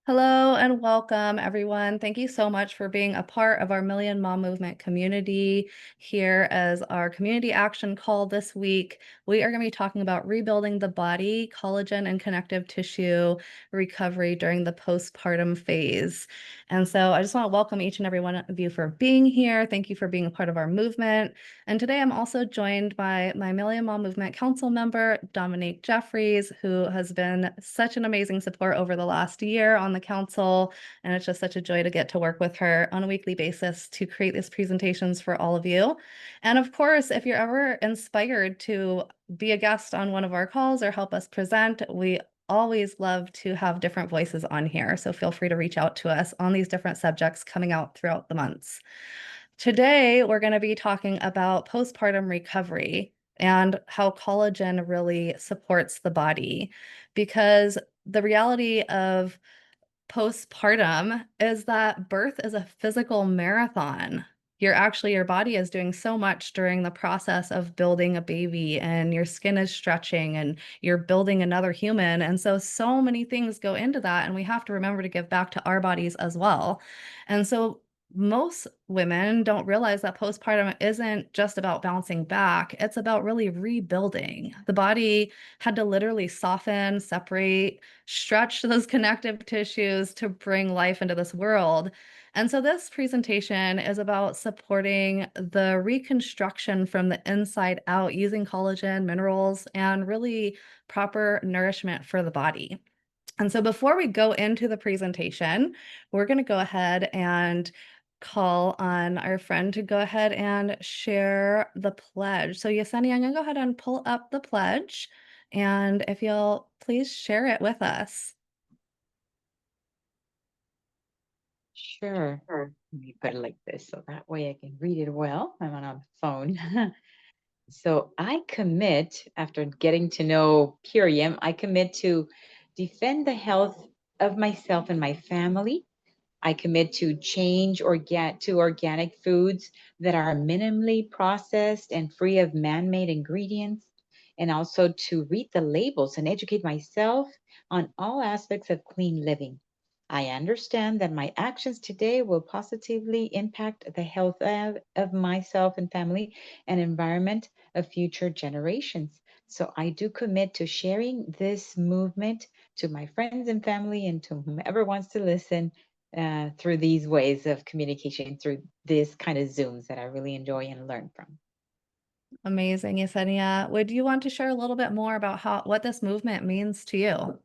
Hello and welcome, everyone. Thank you so much for being a part of our Million Mom Movement community here as our community action call this week. We are going to be talking about rebuilding the body, collagen, and connective tissue recovery during the postpartum phase. And so I just want to welcome each and every one of you for being here. Thank you for being a part of our movement. And today I'm also joined by my Million Mom Movement Council member, Dominique Jeffries, who has been such an amazing support over the last year on the council. And it's just such a joy to get to work with her on a weekly basis to create these presentations for all of you. And of course, if you're ever inspired to be a guest on one of our calls or help us present, we always love to have different voices on here. So feel free to reach out to us on these different subjects coming out throughout the months. Today, we're going to be talking about postpartum recovery and how collagen really supports the body. Because the reality of postpartum is that birth is a physical marathon. Your body is doing so much during the process of building a baby, and your skin is stretching and you're building another human. And so many things go into that, and we have to remember to give back to our bodies as well. And so most women don't realize that postpartum isn't just about bouncing back. It's about really rebuilding. The body had to literally soften, separate, stretch those connective tissues to bring life into this world. And so this presentation is about supporting the reconstruction from the inside out using collagen, minerals, and really proper nourishment for the body. And so before we go into the presentation, we're going to go ahead and call on our friend to go ahead and share the pledge. So Yesenia, I'm going to go ahead and pull up the pledge. And if you'll please share it with us. Sure. Let me put it like this so that way I can read it well. I'm on a phone. So I commit, after getting to know Purium, I commit to defend the health of myself and my family. I commit to change to organic foods that are minimally processed and free of man-made ingredients, and also to read the labels and educate myself on all aspects of clean living. I understand that my actions today will positively impact the health of myself and family and environment of future generations. So I do commit to sharing this movement to my friends and family and to whomever wants to listen through these ways of communication, through this kind of Zooms that I really enjoy and learn from. Amazing, Yesenia. Would you want to share a little bit more about what this movement means to you?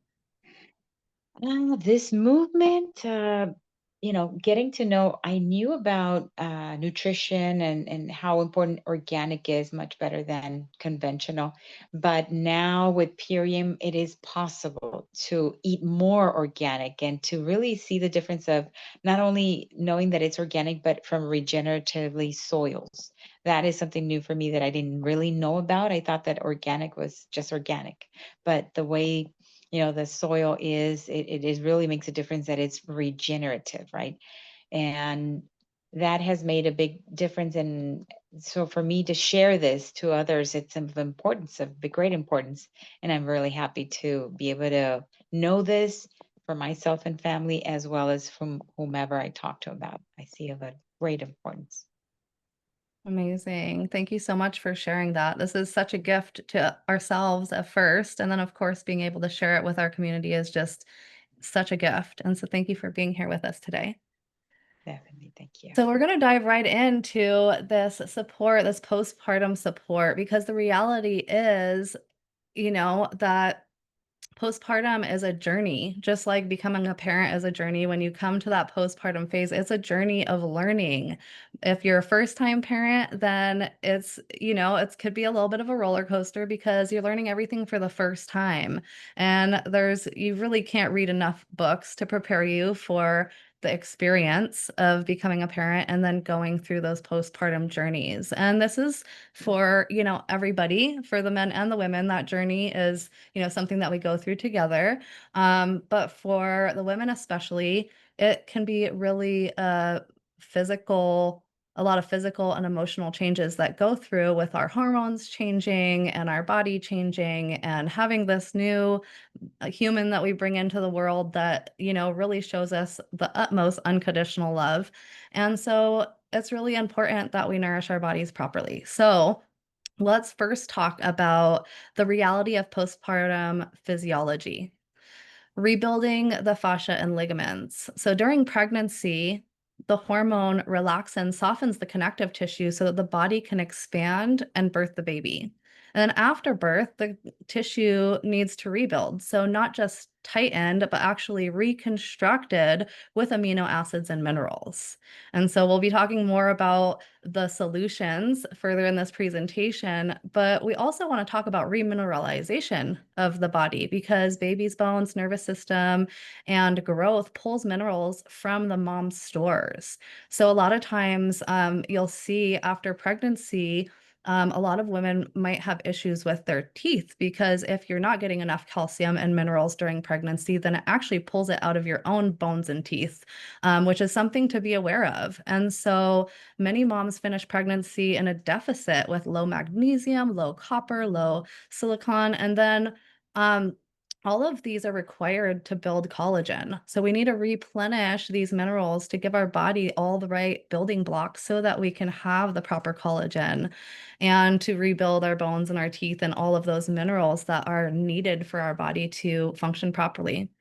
This movement, getting to know, I knew about nutrition and how important organic is much better than conventional. But now with Purium, it is possible to eat more organic and to really see the difference of not only knowing that it's organic, but from regeneratively soils. That is something new for me that I didn't really know about. I thought that organic was just organic, but the way the soil it is really makes a difference that it's regenerative, right? And that has made a big difference. And so for me to share this to others, it's of importance, of the great importance. And I'm really happy to be able to know this for myself and family, as well as from whomever I talk to about. I see of a great importance. Amazing. Thank you so much for sharing that. This is such a gift to ourselves at first. And then, of course, being able to share it with our community is just such a gift. And so, thank you for being here with us today. Definitely. Thank you. So, we're going to dive right into this support, this postpartum support, because the reality is, that postpartum is a journey, just like becoming a parent is a journey. When you come to that postpartum phase, it's a journey of learning. If you're a first-time parent, then it could be a little bit of a roller coaster because you're learning everything for the first time. And you really can't read enough books to prepare you for the experience of becoming a parent and then going through those postpartum journeys. And this is for, everybody, for the men and the women. That journey is something that we go through together. But for the women especially, it can be really a physical a lot of physical and emotional changes that go through with our hormones changing and our body changing and having this new human that we bring into the world that, really shows us the utmost unconditional love. And so it's really important that we nourish our bodies properly. So let's first talk about the reality of postpartum physiology. Rebuilding the fascia and ligaments. So during pregnancy, the hormone relaxin softens the connective tissue so that the body can expand and birth the baby. And then after birth, the tissue needs to rebuild. So not just tightened, but actually reconstructed with amino acids and minerals. And so we'll be talking more about the solutions further in this presentation, but we also want to talk about remineralization of the body because baby's bones, nervous system, and growth pulls minerals from the mom's stores. So a lot of times you'll see after pregnancy, a lot of women might have issues with their teeth because if you're not getting enough calcium and minerals during pregnancy, then it actually pulls it out of your own bones and teeth, which is something to be aware of. And so many moms finish pregnancy in a deficit with low magnesium, low copper, low silicon, and then um, all of these are required to build collagen. So we need to replenish these minerals to give our body all the right building blocks so that we can have the proper collagen and to rebuild our bones and our teeth and all of those minerals that are needed for our body to function properly.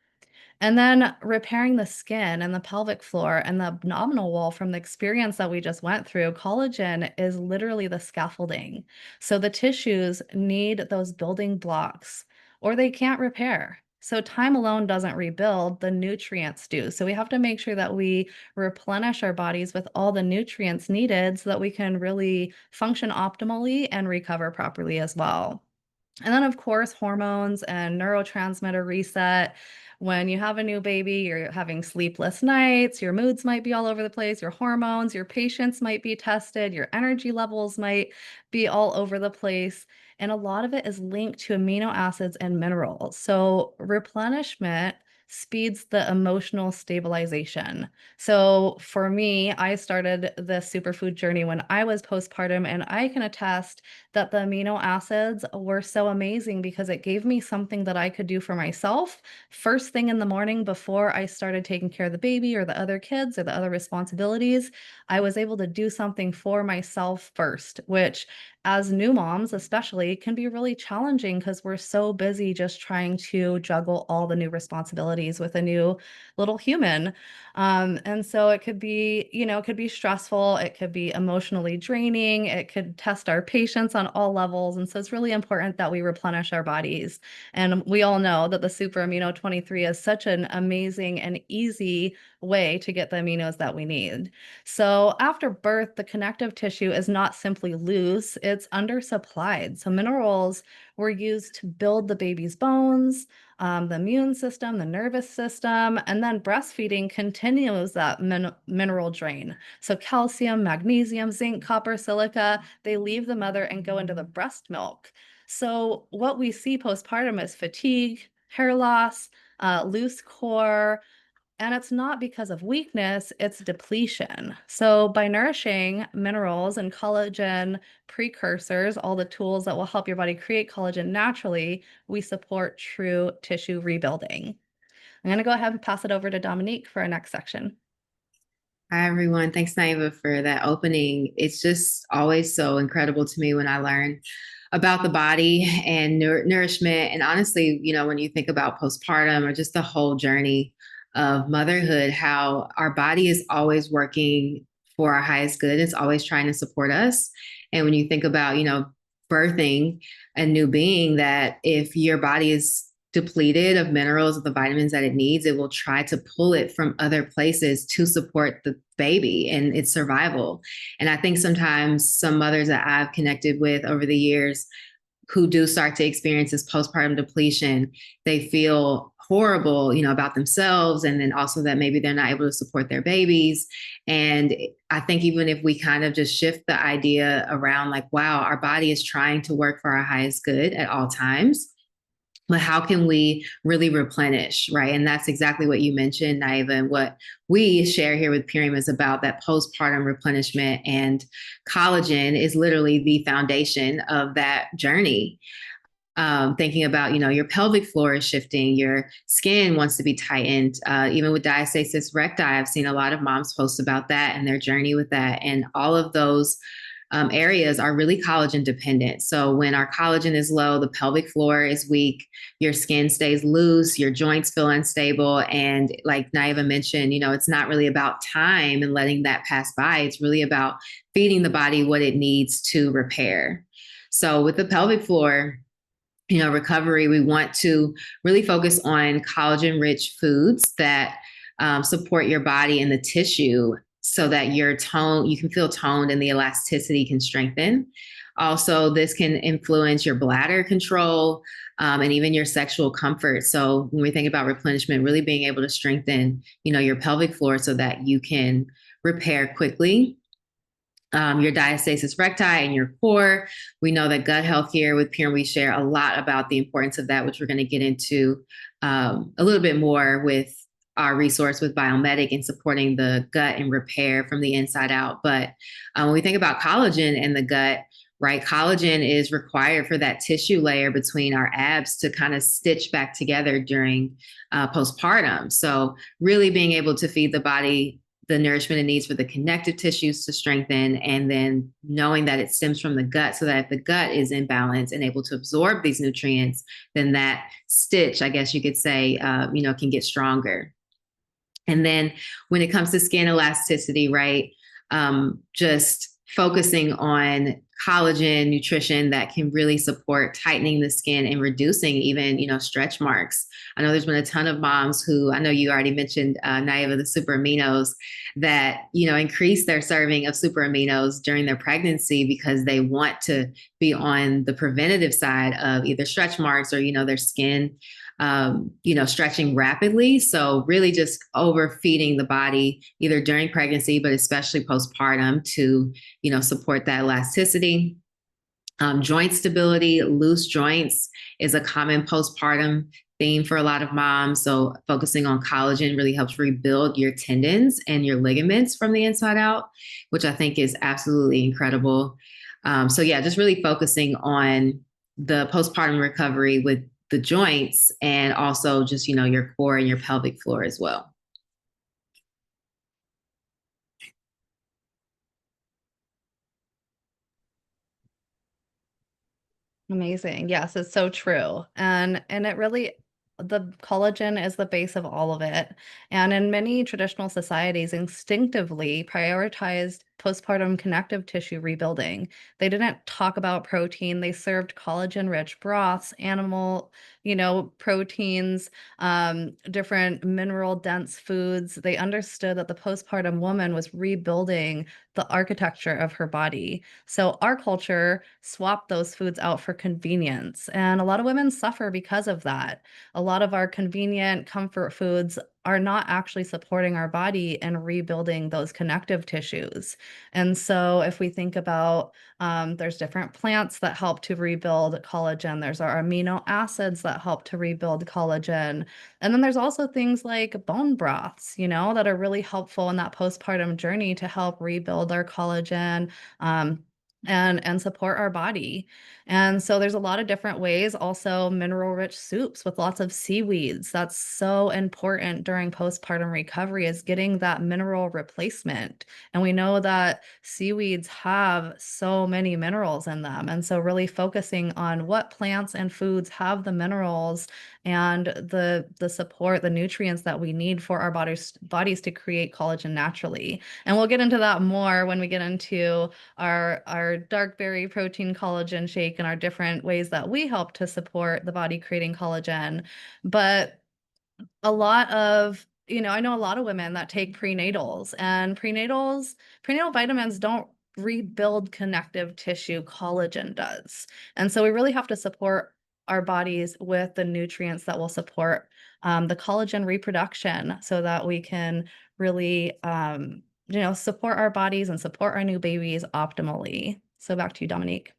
And then repairing the skin and the pelvic floor and the abdominal wall from the experience that we just went through, collagen is literally the scaffolding. So the tissues need those building blocks or they can't repair. So time alone doesn't rebuild, the nutrients do. So we have to make sure that we replenish our bodies with all the nutrients needed so that we can really function optimally and recover properly as well. And then, of course, hormones and neurotransmitter reset. When you have a new baby, you're having sleepless nights, your moods might be all over the place, your hormones, your patience might be tested, your energy levels might be all over the place. And a lot of it is linked to amino acids and minerals. So, replenishment speeds the emotional stabilization. So, for me, I started this superfood journey when I was postpartum, and I can attest that the amino acids were so amazing because it gave me something that I could do for myself first thing in the morning before I started taking care of the baby or the other kids or the other responsibilities. I was able to do something for myself first, which as new moms especially can be really challenging because we're so busy just trying to juggle all the new responsibilities with a new little human. And so it could be, it could be stressful, it could be emotionally draining, it could test our patience on all levels. And so it's really important that we replenish our bodies. And we all know that the super amino 23 is such an amazing and easy way to get the aminos that we need. So after birth, the connective tissue is not simply loose, it's undersupplied. So minerals were used to build the baby's bones, the immune system, the nervous system, and then breastfeeding continues that mineral drain. So calcium, magnesium, zinc, copper, silica, they leave the mother and go into the breast milk. So what we see postpartum is fatigue, hair loss, loose core, and it's not because of weakness, it's depletion. So, by nourishing minerals and collagen precursors, all the tools that will help your body create collagen naturally, we support true tissue rebuilding. I'm going to go ahead and pass it over to Dominique for our next section. Hi, everyone. Thanks, Naiva, for that opening. It's just always so incredible to me when I learn about the body and nourishment. And honestly, when you think about postpartum or just the whole journey of motherhood, how our body is always working for our highest good. It's always trying to support us. And when you think about, birthing a new being, that if your body is depleted of minerals, of the vitamins that it needs, it will try to pull it from other places to support the baby and its survival. And I think sometimes some mothers that I've connected with over the years who do start to experience this postpartum depletion, they feel horrible, about themselves. And then also that maybe they're not able to support their babies. And I think even if we kind of just shift the idea around like, wow, our body is trying to work for our highest good at all times, But how can we really replenish, right? And that's exactly what you mentioned, Naiva, and what we share here with Purium is about that postpartum replenishment. And collagen is literally the foundation of that journey. Thinking about, your pelvic floor is shifting, your skin wants to be tightened. Even with diastasis recti, I've seen a lot of moms post about that and their journey with that. And all of those areas are really collagen dependent. So when our collagen is low, the pelvic floor is weak, your skin stays loose, your joints feel unstable. And like Naiva mentioned, it's not really about time and letting that pass by. It's really about feeding the body what it needs to repair. So with the pelvic floor, recovery, we want to really focus on collagen rich foods that support your body and the tissue so that you can feel toned and the elasticity can strengthen. Also, this can influence your bladder control and even your sexual comfort. So when we think about replenishment, really being able to strengthen, your pelvic floor so that you can repair quickly. Your diastasis recti and your core. We know that gut health here with Pure, we share a lot about the importance of that, which we're going to get into a little bit more with our resource with Biomedic and supporting the gut and repair from the inside out. But when we think about collagen in the gut, right, collagen is required for that tissue layer between our abs to kind of stitch back together during postpartum. So really being able to feed the body the nourishment it needs for the connective tissues to strengthen, and then knowing that it stems from the gut, so that if the gut is in balance and able to absorb these nutrients, then that stitch, I guess you could say, can get stronger. And then when it comes to skin elasticity, right, just focusing on collagen nutrition that can really support tightening the skin and reducing even, stretch marks. I know there's been a ton of moms who, I know you already mentioned, Naiva, the super aminos, that, increase their serving of super aminos during their pregnancy because they want to be on the preventative side of either stretch marks or, their skin stretching rapidly. So really just overfeeding the body either during pregnancy, but especially postpartum to, support that elasticity. Joint stability, loose joints is a common postpartum theme for a lot of moms. So focusing on collagen really helps rebuild your tendons and your ligaments from the inside out, which I think is absolutely incredible. Just really focusing on the postpartum recovery with the joints and also just, your core and your pelvic floor as well. Amazing. Yes, it's so true. And it really, the collagen is the base of all of it. And in many traditional societies, instinctively prioritized postpartum connective tissue rebuilding. They didn't talk about protein. They served collagen-rich broths, animal, proteins, different mineral-dense foods. They understood that the postpartum woman was rebuilding the architecture of her body. So our culture swapped those foods out for convenience, and a lot of women suffer because of that. A lot of our convenient comfort foods are not actually supporting our body and rebuilding those connective tissues. And so if we think about, there's different plants that help to rebuild collagen. There's our amino acids that help to rebuild collagen. And then there's also things like bone broths, that are really helpful in that postpartum journey to help rebuild our collagen. And support our body. And so there's a lot of different ways, also mineral rich soups with lots of seaweeds. That's so important during postpartum recovery, is getting that mineral replacement. And we know that seaweeds have so many minerals in them. And so really focusing on what plants and foods have the minerals and the support, the nutrients that we need for our bodies to create collagen naturally. And we'll get into that more when we get into our dark berry protein collagen shake and our different ways that we help to support the body creating collagen. But a lot of, I know a lot of women that take prenatals, and prenatal vitamins don't rebuild connective tissue, collagen does. And so we really have to support our bodies with the nutrients that will support the collagen reproduction so that we can really support our bodies and support our new babies optimally. So back to you, Dominique.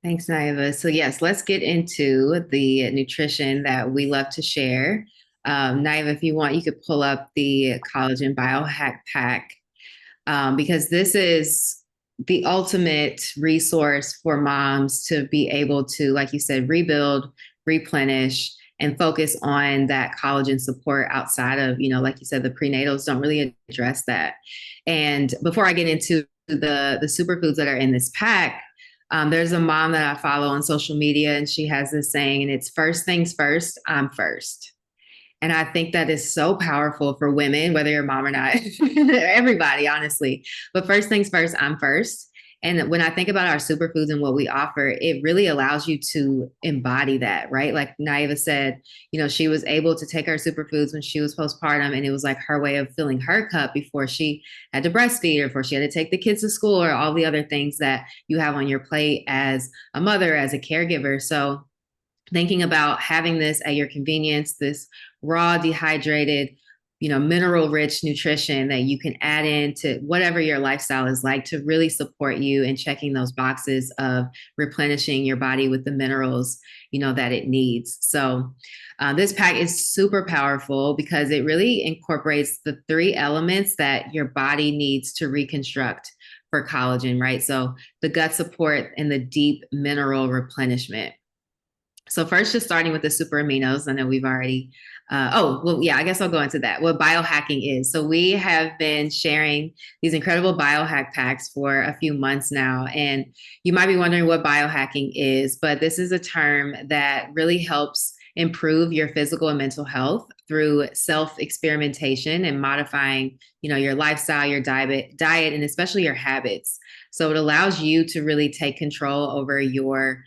Thanks, Naiva. So yes, let's get into the nutrition that we love to share. Naiva, if you want, you could pull up the Collagen Biohack Pack, because this is the ultimate resource for moms to be able to, like you said, rebuild, replenish, and focus on that collagen support outside of, like you said, the prenatals don't really address that. And before I get into the superfoods that are in this pack, there's a mom that I follow on social media, and she has this saying, and it's first things first, I'm first. And I think that is so powerful for women, whether you're a mom or not, everybody, honestly. But first things first, I'm first. And when I think about our superfoods and what we offer, it really allows you to embody that, right? Like Naiva said, she was able to take her superfoods when she was postpartum, and it was like her way of filling her cup before she had to breastfeed or before she had to take the kids to school or all the other things that you have on your plate as a mother, as a caregiver. So thinking about having this at your convenience, this raw, dehydrated, mineral rich nutrition that you can add into whatever your lifestyle is like to really support you in checking those boxes of replenishing your body with the minerals, that it needs. So this pack is super powerful because it really incorporates the 3 elements that your body needs to reconstruct for collagen, right? So the gut support and the deep mineral replenishment. So first, just starting with the super aminos. I know we've already, I guess I'll go into that. What biohacking is. So we have been sharing these incredible biohack packs for a few months now. And you might be wondering what biohacking is, but this is a term that really helps improve your physical and mental health through self-experimentation and modifying, your lifestyle, your diet, and especially your habits. So it allows you to really take control over your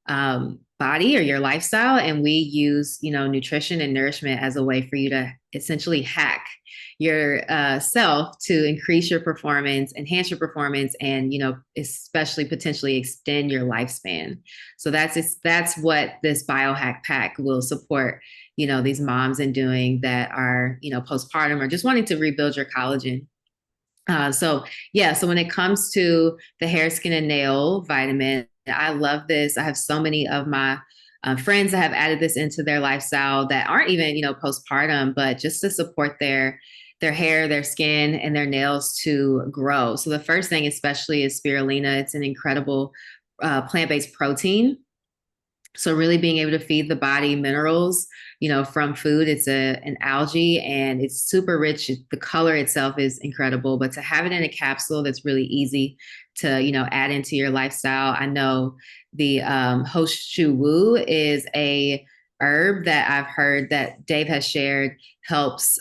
body or your lifestyle. And we use, nutrition and nourishment as a way for you to essentially hack your self to increase your performance, enhance your performance, and, especially potentially extend your lifespan. So that's what this biohack pack will support, these moms in doing that are, postpartum or just wanting to rebuild your collagen. So when it comes to the hair, skin, and nail vitamin, I love this. I have so many of my friends that have added this into their lifestyle that aren't even, postpartum, but just to support their hair, their skin, and their nails to grow. So the first thing, especially, is spirulina. It's an incredible plant-based protein. So really being able to feed the body minerals, from food. It's an algae, and it's super rich. The color itself is incredible, but to have it in a capsule that's really easy to, add into your lifestyle. I know the Hoshu Wu is a herb that I've heard that Dave has shared helps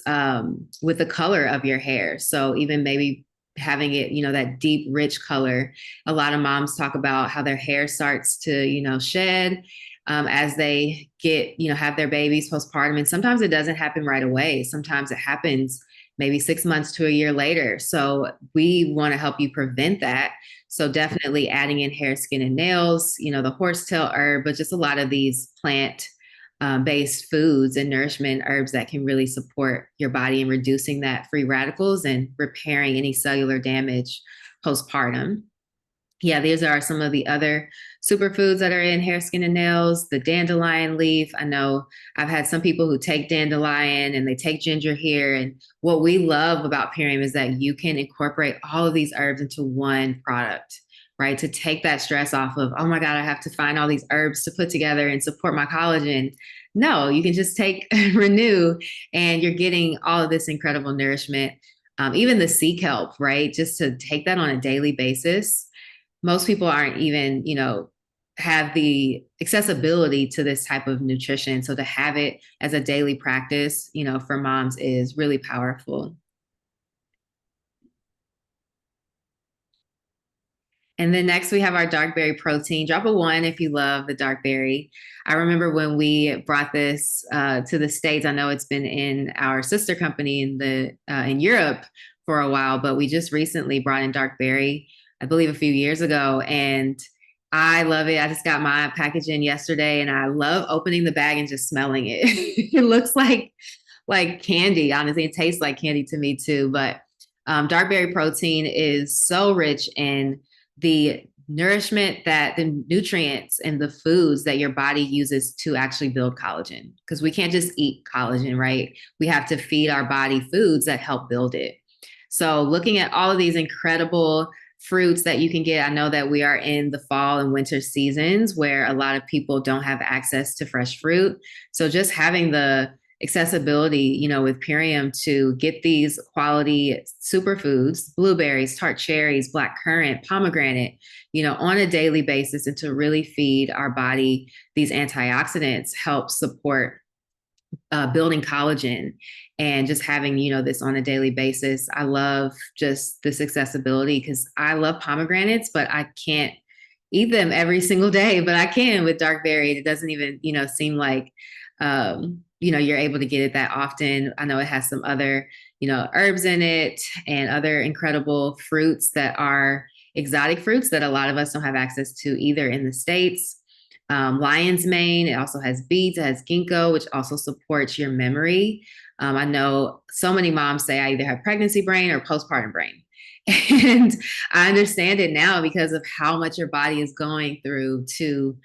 with the color of your hair. So even maybe having it, that deep, rich color. A lot of moms talk about how their hair starts to, shed as they get, have their babies postpartum. And sometimes it doesn't happen right away. Sometimes it happens maybe 6 months to a year later. So we want to help you prevent that. So definitely adding in hair, skin, and nails, the horsetail herb, but just a lot of these plant based foods and nourishment herbs that can really support your body in reducing that free radicals and repairing any cellular damage postpartum. Yeah, these are some of the other superfoods that are in hair, skin, and nails. The dandelion leaf. I know I've had some people who take dandelion and they take ginger here. And what we love about Purium is that you can incorporate all of these herbs into one product, right? To take that stress off of, oh my God, I have to find all these herbs to put together and support my collagen. No, you can just take Renew, and you're getting all of this incredible nourishment. Even the sea kelp, right? Just to take that on a daily basis. Most people aren't even, have the accessibility to this type of nutrition. So to have it as a daily practice, for moms is really powerful. And then next we have our dark berry protein. Drop a 1 if you love the dark berry. I remember when we brought this to the States. I know it's been in our sister company in Europe for a while, but we just recently brought in dark berry, I believe a few years ago, and I love it. I just got my package in yesterday, and I love opening the bag and just smelling it. It looks like candy. Honestly, it tastes like candy to me too. But dark berry protein is so rich in the nourishment, that the nutrients and the foods that your body uses to actually build collagen. Because we can't just eat collagen, right? We have to feed our body foods that help build it. So looking at all of these incredible fruits that you can get. I know that we are in the fall and winter seasons where a lot of people don't have access to fresh fruit. So just having the accessibility, with Purium to get these quality superfoods, blueberries, tart cherries, black currant, pomegranate, on a daily basis, and to really feed our body these antioxidants help support building collagen, and just having, this on a daily basis. I love just this accessibility because I love pomegranates, but I can't eat them every single day, but I can with dark berry. It doesn't even, seem like, you're able to get it that often. I know it has some other, herbs in it and other incredible fruits that are exotic fruits that a lot of us don't have access to either in the States. Lion's mane. It also has beets. It has ginkgo, which also supports your memory. I know so many moms say I either have pregnancy brain or postpartum brain. And I understand it now because of how much your body is going through to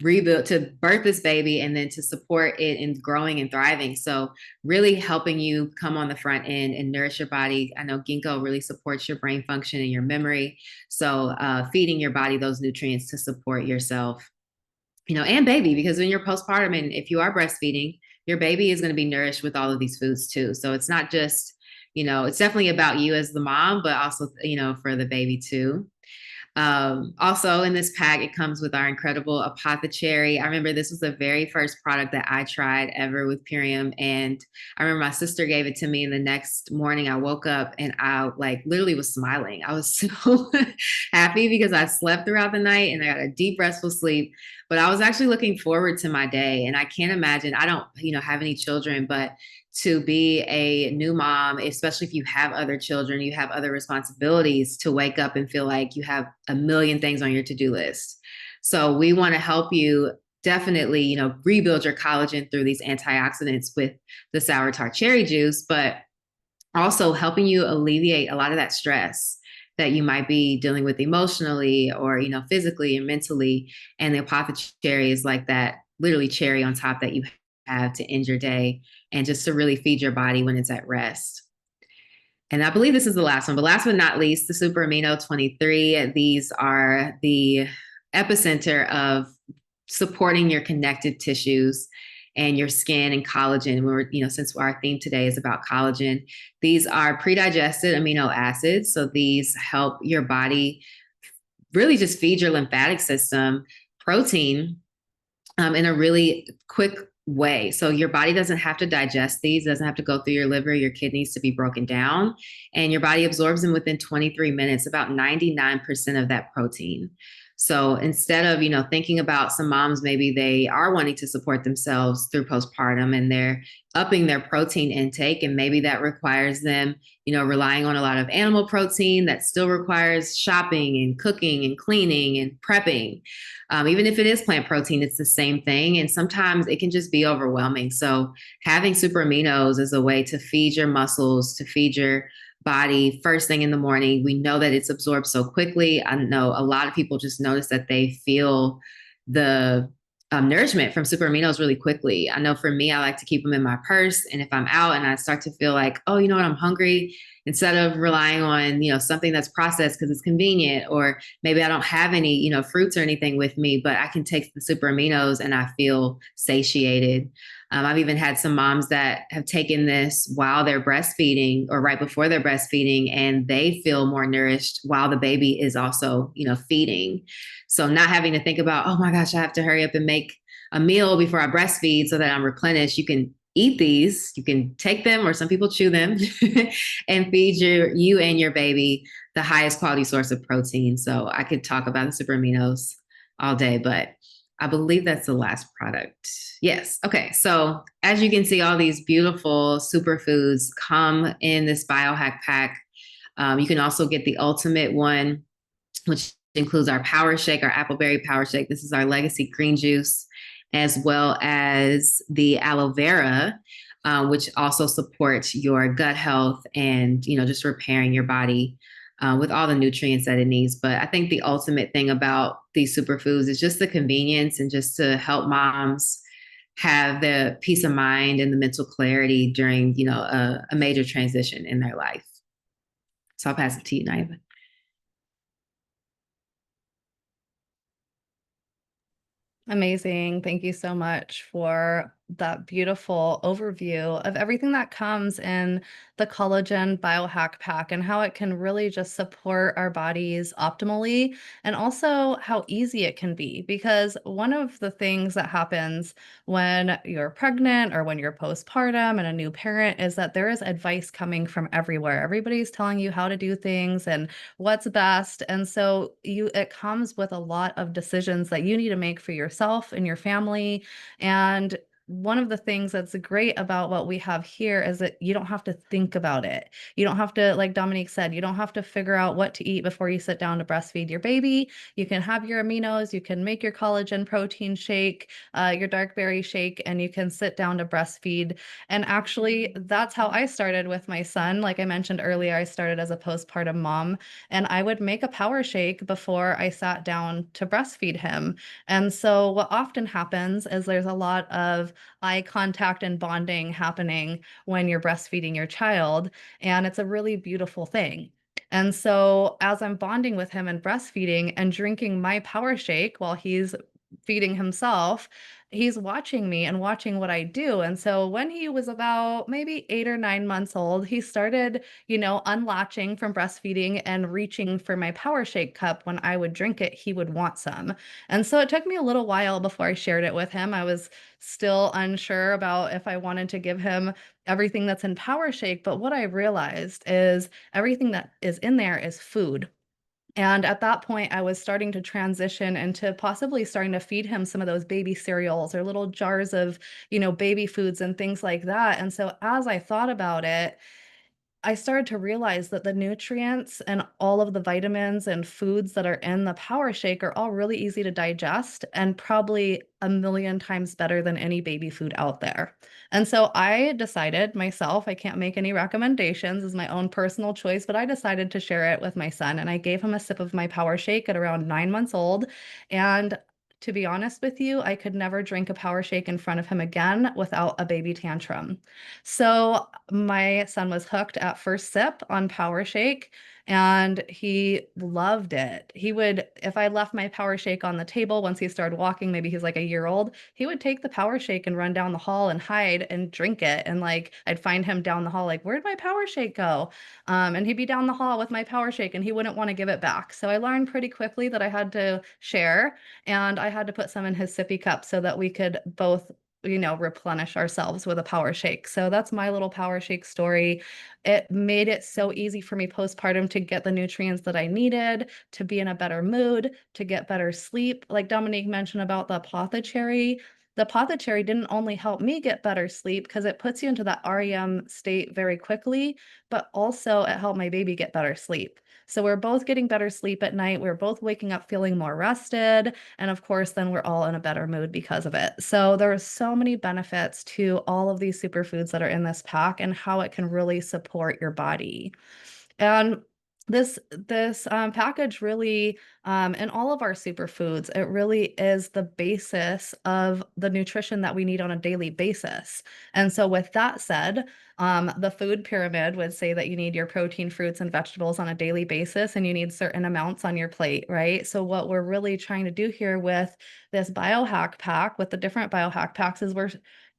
rebuild, to birth this baby, and then to support it in growing and thriving. So really helping you come on the front end and nourish your body. I know ginkgo really supports your brain function and your memory. So feeding your body those nutrients to support yourself, and baby, because when you're postpartum and if you are breastfeeding, your baby is going to be nourished with all of these foods too. So it's not just, it's definitely about you as the mom, but also, for the baby too. Also in this pack, it comes with our incredible apothecary. I remember this was the very first product that I tried ever with Purium. And I remember my sister gave it to me, and the next morning I woke up and I literally was smiling. I was so happy because I slept throughout the night and I got a deep restful sleep, but I was actually looking forward to my day. And I can't imagine, I don't, have any children, but to be a new mom, especially if you have other children, you have other responsibilities, to wake up and feel like you have a million things on your to-do list. So we want to help you definitely, rebuild your collagen through these antioxidants with the sour tart cherry juice, but also helping you alleviate a lot of that stress that you might be dealing with emotionally or, physically and mentally. And the apothecary is like that literally cherry on top that you have to end your day and just to really feed your body when it's at rest. And I believe this is the last one, but last but not least, the Super Amino 23. These are the epicenter of supporting your connective tissues and your skin and collagen. We're, since our theme today is about collagen, these are pre-digested amino acids. So these help your body really just feed your lymphatic system protein in a really quick way. So your body doesn't have to digest these, doesn't have to go through your liver, your kidneys to be broken down. And your body absorbs them within 23 minutes, about 99% of that protein. So instead of, thinking about some moms, maybe they are wanting to support themselves through postpartum and they're upping their protein intake, and maybe that requires them, relying on a lot of animal protein that still requires shopping and cooking and cleaning and prepping. Even if it is plant protein, it's the same thing. And sometimes it can just be overwhelming. So having super aminos is a way to feed your muscles, to feed your body first thing in the morning. We know that it's absorbed so quickly. I know a lot of people just notice that they feel the nourishment from super aminos really quickly. I know for me, I like to keep them in my purse. And if I'm out and I start to feel like, oh, you know what, I'm hungry, instead of relying on, something that's processed because it's convenient, or maybe I don't have any, fruits or anything with me, but I can take the super aminos and I feel satiated. I've even had some moms that have taken this while they're breastfeeding or right before they're breastfeeding, and they feel more nourished while the baby is also, feeding. So not having to think about, oh my gosh, I have to hurry up and make a meal before I breastfeed so that I'm replenished. You can eat these, you can take them, or some people chew them and feed you and your baby the highest quality source of protein. So I could talk about the super aminos all day, but I believe that's the last product. Yes. Okay. So as you can see, all these beautiful superfoods come in this biohack pack. You can also get the ultimate one, which includes our power shake, our appleberry power shake. This is our legacy green juice, as well as the aloe vera, which also supports your gut health and, just repairing your body with all the nutrients that it needs. But I think the ultimate thing about these superfoods is just the convenience and just to help moms have the peace of mind and the mental clarity during, a major transition in their life. So I'll pass it to you, Naiva. Amazing. Thank you so much for that beautiful overview of everything that comes in the collagen biohack pack and how it can really just support our bodies optimally, and also how easy it can be. Because one of the things that happens when you're pregnant or when you're postpartum and a new parent is that there is advice coming from everywhere. Everybody's telling you how to do things and what's best. And so it comes with a lot of decisions that you need to make for yourself and your family. And one of the things that's great about what we have here is that you don't have to think about it. You don't have to, like Dominique said, you don't have to figure out what to eat before you sit down to breastfeed your baby. You can have your aminos, you can make your collagen protein shake, your dark berry shake, and you can sit down to breastfeed. And actually, that's how I started with my son. Like I mentioned earlier, I started as a postpartum mom, and I would make a power shake before I sat down to breastfeed him. And so what often happens is there's a lot of eye contact and bonding happening when you're breastfeeding your child, and it's a really beautiful thing. And so as I'm bonding with him and breastfeeding and drinking my power shake while he's feeding himself, he's watching me and watching what I do. And so when he was about maybe 8 or 9 months old, he started, unlatching from breastfeeding and reaching for my power shake cup. When I would drink it, he would want some. And so it took me a little while before I shared it with him. I was still unsure about if I wanted to give him everything that's in power shake. But what I realized is everything that is in there is food. And at that point, I was starting to transition into possibly starting to feed him some of those baby cereals or little jars of, baby foods and things like that. And so as I thought about it, I started to realize that the nutrients and all of the vitamins and foods that are in the power shake are all really easy to digest and probably a million times better than any baby food out there. And so I decided myself, I can't make any recommendations, is my own personal choice, but I decided to share it with my son. And I gave him a sip of my power shake at around 9 months old. And to be honest with you, I could never drink a power shake in front of him again without a baby tantrum. So my son was hooked at first sip on Power Shake, and he loved it. He would, if I left my Power Shake on the table once he started walking, maybe he's like a year old, he would take the Power Shake and run down the hall and hide and drink it. And like I'd find him down the hall, like, where'd my Power Shake go? And he'd be down the hall with my Power Shake and he wouldn't want to give it back. So I learned pretty quickly that I had to share, and I had to put some in his sippy cup so that we could both replenish ourselves with a power shake. So that's my little power shake story. It made it so easy for me postpartum to get the nutrients that I needed, to be in a better mood, to get better sleep. Like Dominique mentioned about the apothecary didn't only help me get better sleep because it puts you into that REM state very quickly, but also it helped my baby get better sleep. So we're both getting better sleep at night. We're both waking up feeling more rested. And of course, then we're all in a better mood because of it. So there are so many benefits to all of these superfoods that are in this pack and how it can really support your body. And this package really, and all of our superfoods, it really is the basis of the nutrition that we need on a daily basis. And so with that said, the food pyramid would say that you need your protein, fruits, and vegetables on a daily basis, and you need certain amounts on your plate, right? So what we're really trying to do here with this biohack pack, with the different biohack packs, is we're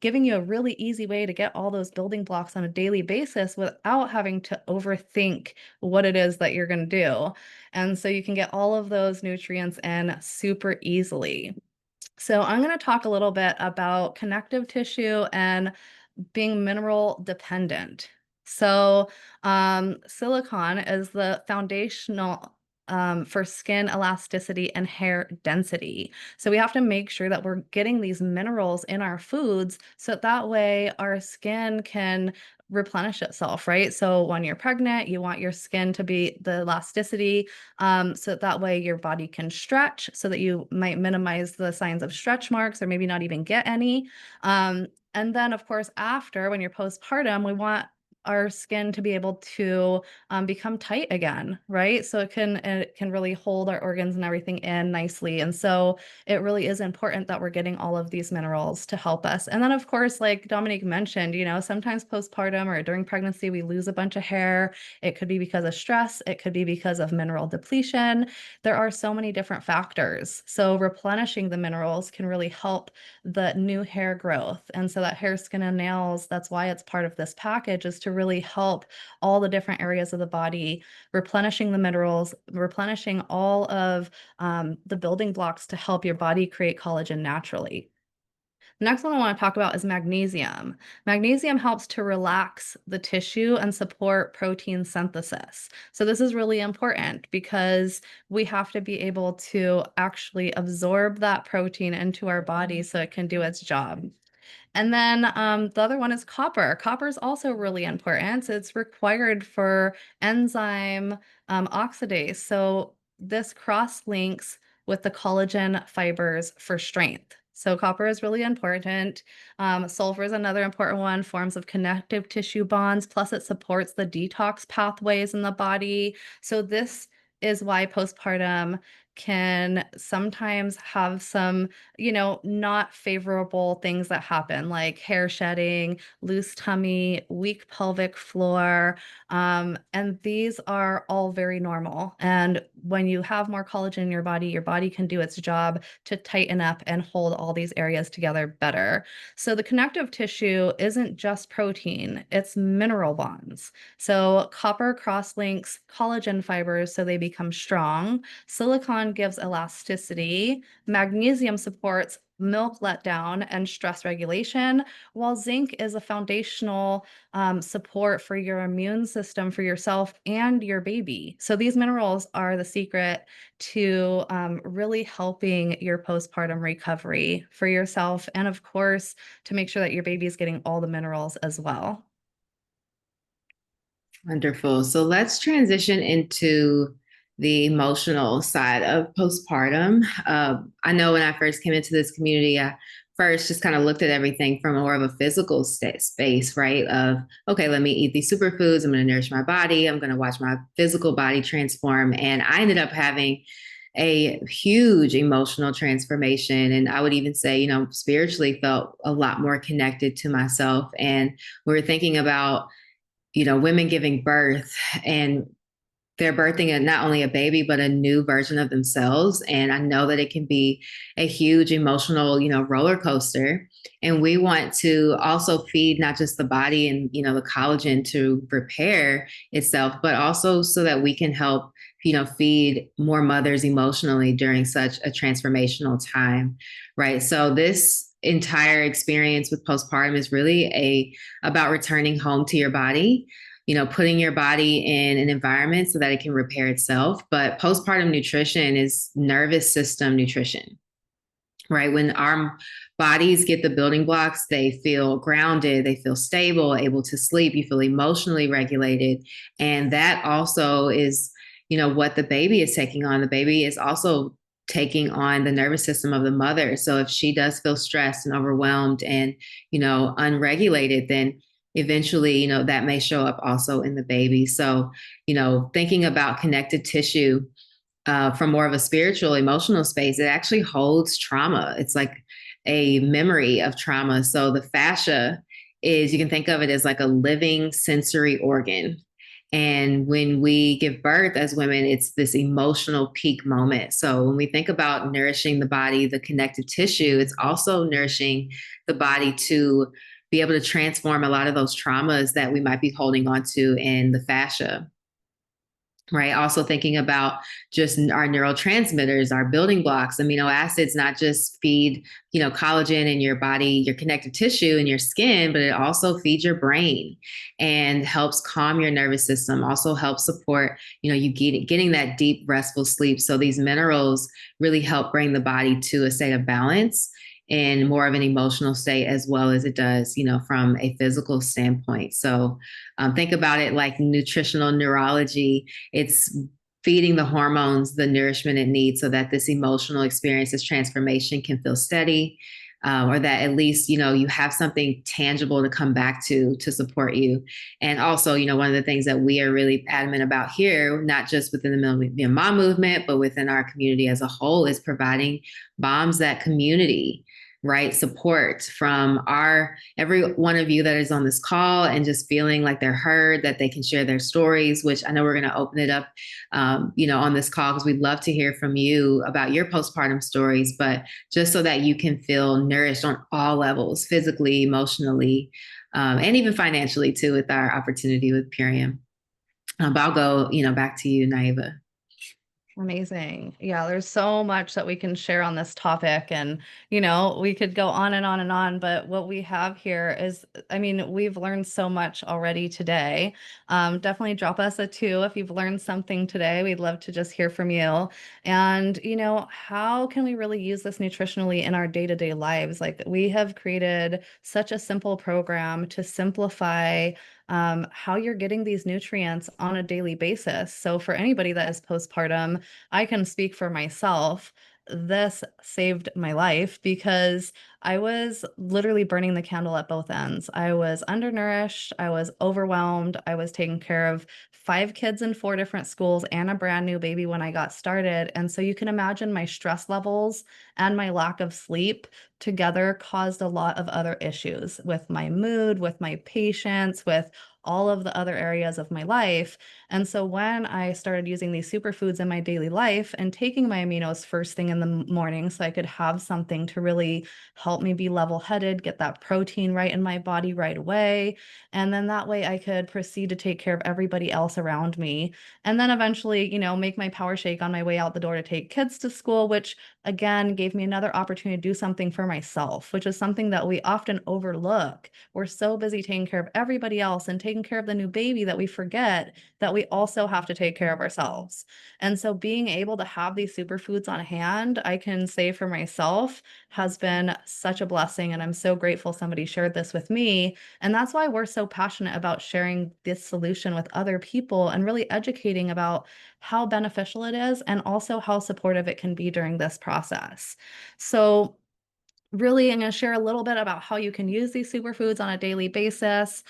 giving you a really easy way to get all those building blocks on a daily basis without having to overthink what it is that you're going to do. And so you can get all of those nutrients in super easily. So I'm going to talk a little bit about connective tissue and being mineral dependent. So, silicone is the foundational for skin elasticity and hair density. So we have to make sure that we're getting these minerals in our foods so that way our skin can replenish itself, right? So when you're pregnant, you want your skin to be the elasticity, so that way your body can stretch, so that you might minimize the signs of stretch marks or maybe not even get any. And then, of course, after when you're postpartum, we want our skin to be able to become tight again, right? So it can really hold our organs and everything in nicely. And so it really is important that we're getting all of these minerals to help us. And then of course, like Dominique mentioned, sometimes postpartum or during pregnancy, we lose a bunch of hair. It could be because of stress. It could be because of mineral depletion. There are so many different factors. So replenishing the minerals can really help the new hair growth. And so that hair, skin, and nails, that's why it's part of this package, is to really help all the different areas of the body, replenishing the minerals, replenishing all of the building blocks to help your body create collagen naturally. The next one I want to talk about is magnesium. Magnesium helps to relax the tissue and support protein synthesis. So this is really important because we have to be able to actually absorb that protein into our body so it can do its job. And then the other one is copper. Copper is also really important. It's required for enzyme oxidase. So this cross links with the collagen fibers for strength. So copper is really important. Sulfur is another important one, forms of connective tissue bonds, plus it supports the detox pathways in the body. So this is why postpartum can sometimes have some not favorable things that happen, like hair shedding, loose tummy, weak pelvic floor. And these are all very normal. And when you have more collagen in your body can do its job to tighten up and hold all these areas together better. So the connective tissue isn't just protein, it's mineral bonds. So copper cross-links collagen fibers so they become strong. Silicon gives elasticity. Magnesium supports milk letdown and stress regulation, while zinc is a foundational support for your immune system, for yourself and your baby. So these minerals are the secret to really helping your postpartum recovery for yourself, and of course, to make sure that your baby is getting all the minerals as well. Wonderful. So let's transition into the emotional side of postpartum. I know when I first came into this community, I first just kind of looked at everything from more of a physical space, right? Of, okay, let me eat these superfoods. I'm going to nourish my body. I'm going to watch my physical body transform. And I ended up having a huge emotional transformation. And I would even say, spiritually felt a lot more connected to myself. And we were thinking about women giving birth, and they're birthing not only a baby, but a new version of themselves. And I know that it can be a huge emotional, roller coaster. And we want to also feed not just the body and, the collagen to repair itself, but also so that we can help, feed more mothers emotionally during such a transformational time. Right. So this entire experience with postpartum is really about returning home to your body, putting your body in an environment so that it can repair itself. But postpartum nutrition is nervous system nutrition, right? When our bodies get the building blocks, they feel grounded, they feel stable, able to sleep, you feel emotionally regulated. And that also is, what the baby is taking on. The baby is also taking on the nervous system of the mother. So if she does feel stressed and overwhelmed and, unregulated, then eventually, that may show up also in the baby. So, thinking about connective tissue from more of a spiritual, emotional space, it actually holds trauma. It's like a memory of trauma. So the fascia you can think of it as like a living sensory organ. And when we give birth as women, it's this emotional peak moment. So when we think about nourishing the body, the connective tissue, it's also nourishing the body to be able to transform a lot of those traumas that we might be holding on to in the fascia. Right. Also thinking about just our neurotransmitters, our building blocks, amino acids, not just feed, collagen in your body, your connective tissue and your skin, but it also feeds your brain and helps calm your nervous system, also helps support, you getting that deep, restful sleep. So these minerals really help bring the body to a state of balance in more of an emotional state, as well as it does, from a physical standpoint. So think about it like nutritional neurology. It's feeding the hormones the nourishment it needs so that this emotional experience, this transformation can feel steady. or that at least, you have something tangible to come back to support you. And also, one of the things that we are really adamant about here, not just within the Million Mom movement, but within our community as a whole, is providing moms that community, right? Support from every one of you that is on this call, and just feeling like they're heard, that they can share their stories, which I know we're going to open it up, on this call, because we'd love to hear from you about your postpartum stories, but just so that you can feel nourished on all levels, physically, emotionally, and even financially too, with our opportunity with Purium. But I'll go, back to you, Naiva. Amazing. Yeah, there's so much that we can share on this topic, and we could go on and on and on, but what we have here is, I mean, we've learned so much already today. Definitely drop us a 2 if you've learned something today. We'd love to just hear from you. And how can we really use this nutritionally in our day-to-day lives? Like, we have created such a simple program to simplify how you're getting these nutrients on a daily basis. So for anybody that is postpartum, I can speak for myself. This saved my life because I was literally burning the candle at both ends. I was undernourished, I was overwhelmed, I was taking care of 5 kids in 4 different schools and a brand new baby when I got started. And so you can imagine my stress levels and my lack of sleep together caused a lot of other issues with my mood, with my patience, with all of the other areas of my life. And so when I started using these superfoods in my daily life and taking my aminos first thing in the morning so I could have something to really help me be level-headed, get that protein right in my body right away, and then that way I could proceed to take care of everybody else around me. And then eventually, make my power shake on my way out the door to take kids to school, which again gave me another opportunity to do something for myself, which is something that we often overlook. We're so busy taking care of everybody else and taking care of the new baby that we forget that we also have to take care of ourselves. And so being able to have these superfoods on hand, I can say for myself, has been such a blessing. And I'm so grateful somebody shared this with me. And that's why we're so passionate about sharing this solution with other people and really educating about how beneficial it is and also how supportive it can be during this process. So really, I'm going to share a little bit about how you can use these superfoods on a daily basis.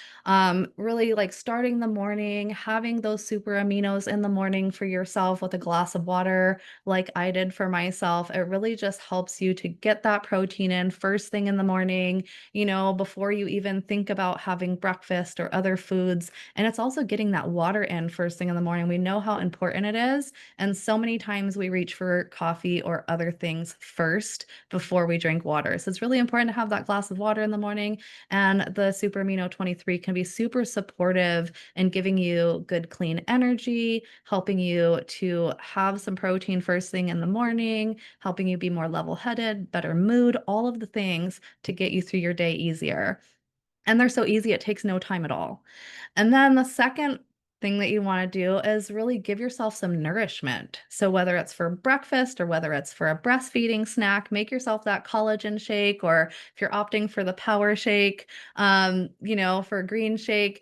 Really, like starting the morning, having those super aminos in the morning for yourself with a glass of water, like I did for myself. It really just helps you to get that protein in first thing in the morning, before you even think about having breakfast or other foods. And it's also getting that water in first thing in the morning. We know how important it is. And so many times we reach for coffee or other things first before we drink water. So it's really important to have that glass of water in the morning. And the Super Amino 23 can be super supportive in giving you good, clean energy, helping you to have some protein first thing in the morning, helping you be more level-headed, better mood, all of the things to get you through your day easier. And they're so easy, it takes no time at all. And then the second thing that you want to do is really give yourself some nourishment. So whether it's for breakfast or whether it's for a breastfeeding snack, make yourself that collagen shake, or if you're opting for the power shake, for a green shake,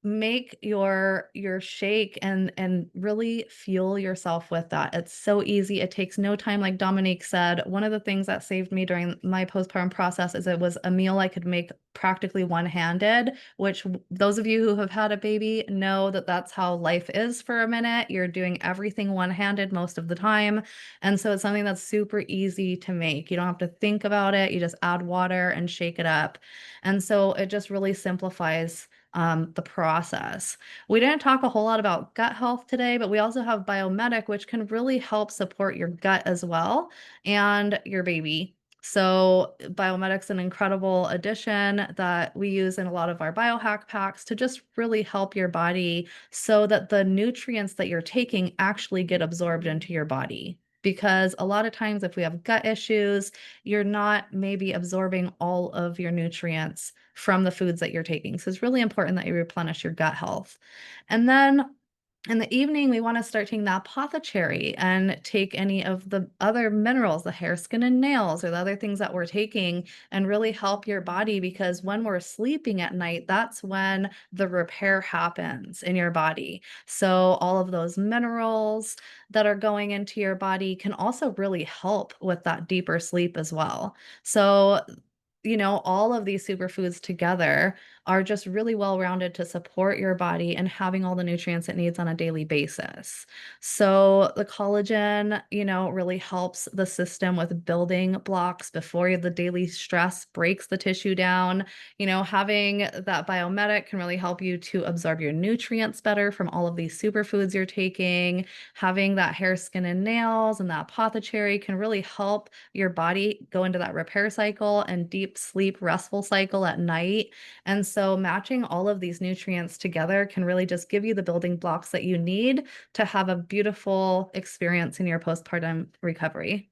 make your shake and really fuel yourself with that. It's so easy. It takes no time. Like Dominique said, one of the things that saved me during my postpartum process is it was a meal I could make practically one-handed, which those of you who have had a baby know that that's how life is for a minute. You're doing everything one-handed most of the time. And so it's something that's super easy to make. You don't have to think about it. You just add water and shake it up. And so it just really simplifies the process. We didn't talk a whole lot about gut health today, but we also have Biomedic, which can really help support your gut as well and your baby. So Biomedic's an incredible addition that we use in a lot of our biohack packs to just really help your body so that the nutrients that you're taking actually get absorbed into your body. Because a lot of times if we have gut issues, you're not maybe absorbing all of your nutrients from the foods that you're taking. So it's really important that you replenish your gut health. And then In the evening, we want to start taking that apothecary and take any of the other minerals, the hair, skin, and nails, or the other things that we're taking, and really help your body, because when we're sleeping at night, that's when the repair happens in your body. So all of those minerals that are going into your body can also really help with that deeper sleep as well. So all of these superfoods together are just really well rounded to support your body and having all the nutrients it needs on a daily basis. So, the collagen, really helps the system with building blocks before the daily stress breaks the tissue down. Having that biomedic can really help you to absorb your nutrients better from all of these superfoods you're taking. Having that hair, skin, and nails and that apothecary can really help your body go into that repair cycle and deep sleep, restful cycle at night. And so, matching all of these nutrients together can really just give you the building blocks that you need to have a beautiful experience in your postpartum recovery.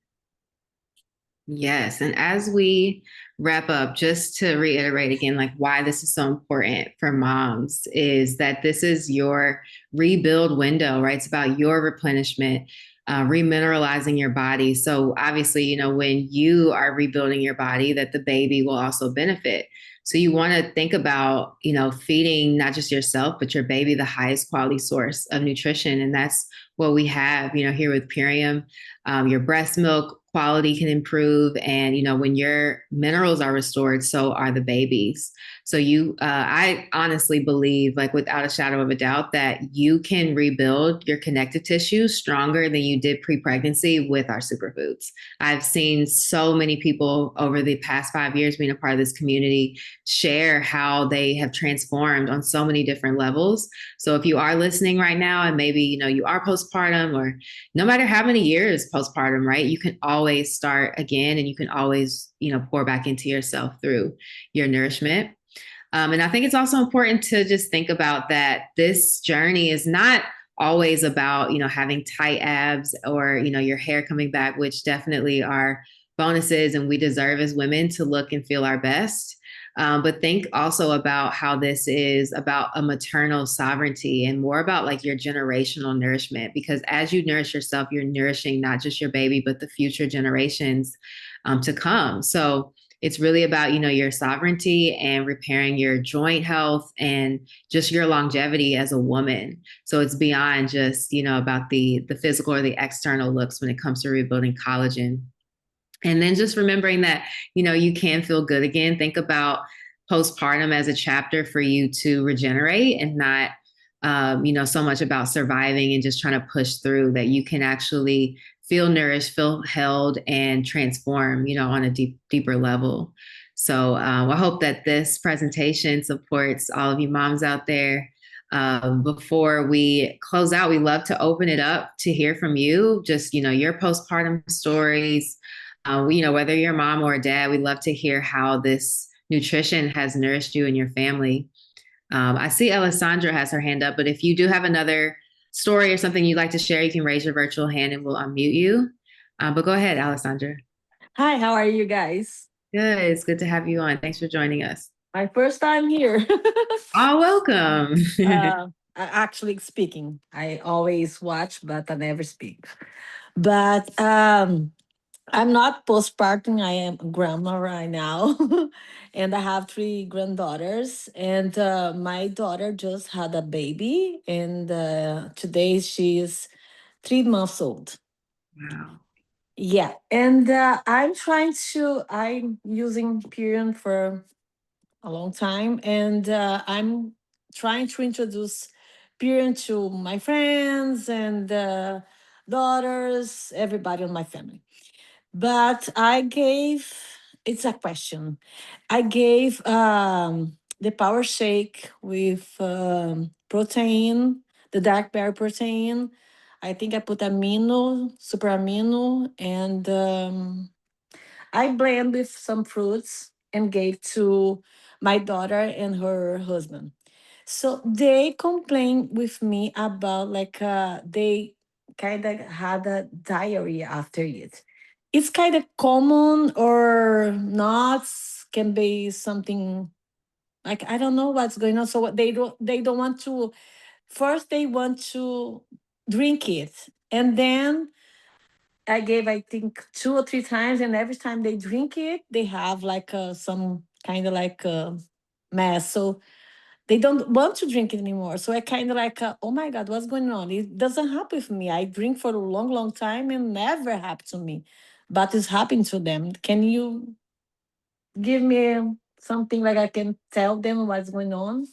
Yes. And as we wrap up, just to reiterate again, like why this is so important for moms is that this is your rebuild window, right? It's about your replenishment, remineralizing your body. So obviously, when you are rebuilding your body, that the baby will also benefit. So you want to think about, feeding not just yourself, but your baby the highest quality source of nutrition. And that's what we have, here with Purium. Your breast milk quality can improve, and when your minerals are restored, so are the babies. So I honestly believe, like without a shadow of a doubt, that you can rebuild your connective tissue stronger than you did pre-pregnancy with our superfoods. I've seen so many people over the past 5 years being a part of this community share how they have transformed on so many different levels. So if you are listening right now and maybe you are postpartum, or no matter how many years postpartum, right, you can always start again, and you can always pour back into yourself through your nourishment. And I think it's also important to just think about that this journey is not always about having tight abs or your hair coming back, which definitely are bonuses, and we deserve as women to look and feel our best. But think also about how this is about a maternal sovereignty and more about like your generational nourishment, because as you nourish yourself, you're nourishing not just your baby, but the future generations to come. So it's really about, your sovereignty and repairing your joint health and just your longevity as a woman. So it's beyond just, about the physical or the external looks when it comes to rebuilding collagen. And then just remembering that, you can feel good again. Think about postpartum as a chapter for you to regenerate, and not, so much about surviving and just trying to push through, that you can actually feel nourished, feel held, and transform, on a deeper level. So I hope that this presentation supports all of you moms out there. Before we close out, we love to open it up to hear from you, just, your postpartum stories. Whether you're a mom or a dad, we'd love to hear how this nutrition has nourished you and your family. I see Alessandra has her hand up, but if you do have another story or something you'd like to share, you can raise your virtual hand and we'll unmute you. But go ahead, Alessandra. Hi, how are you guys? Good. It's good to have you on. Thanks for joining us. My first time here. Oh, welcome. Actually speaking. I always watch, but I never speak. But I'm not postpartum. I am a grandma right now. And I have three granddaughters. And my daughter just had a baby. And today she's 3 months old. Wow. Yeah. And I'm using Period for a long time, and I'm trying to introduce Period to my friends and daughters, everybody on my family. But it's a question. I gave the power shake with protein, the dark berry protein. I think I put amino, super amino, and I blend with some fruits and gave to my daughter and her husband. So they complained with me about like they kind of had a diarrhea after it. It's kind of common or not. Can be something like I don't know what's going on. So what they don't want to first they want to drink it, and then I gave, I think, 2 or 3 times, and every time they drink it, they have like some kind of like mess. So they don't want to drink it anymore. So I kind of like, oh my God, what's going on? It doesn't happen with me. I drink for a long, long time and never happened to me, but it's happening to them. Can you give me something like I can tell them what's going on?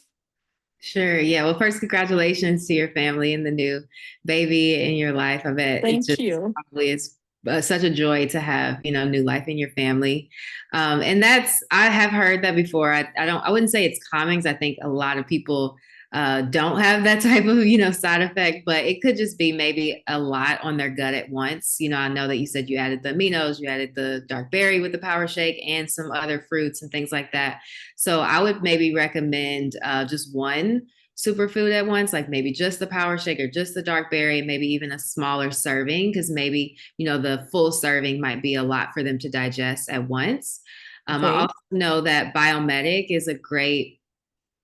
Sure. Yeah. Well, first, congratulations to your family and the new baby in your life. I bet it Thank just you. probably is such a joy to have, new life in your family. And I have heard that before. I wouldn't say it's common 'cause I think a lot of people don't have that type of, side effect, but it could just be maybe a lot on their gut at once. I know that you said you added the aminos, you added the dark berry with the power shake and some other fruits and things like that. So I would maybe recommend just one superfood at once, like maybe just the power shake or just the dark berry, maybe even a smaller serving, because maybe, the full serving might be a lot for them to digest at once. I Okay. also know that Biomedic is a great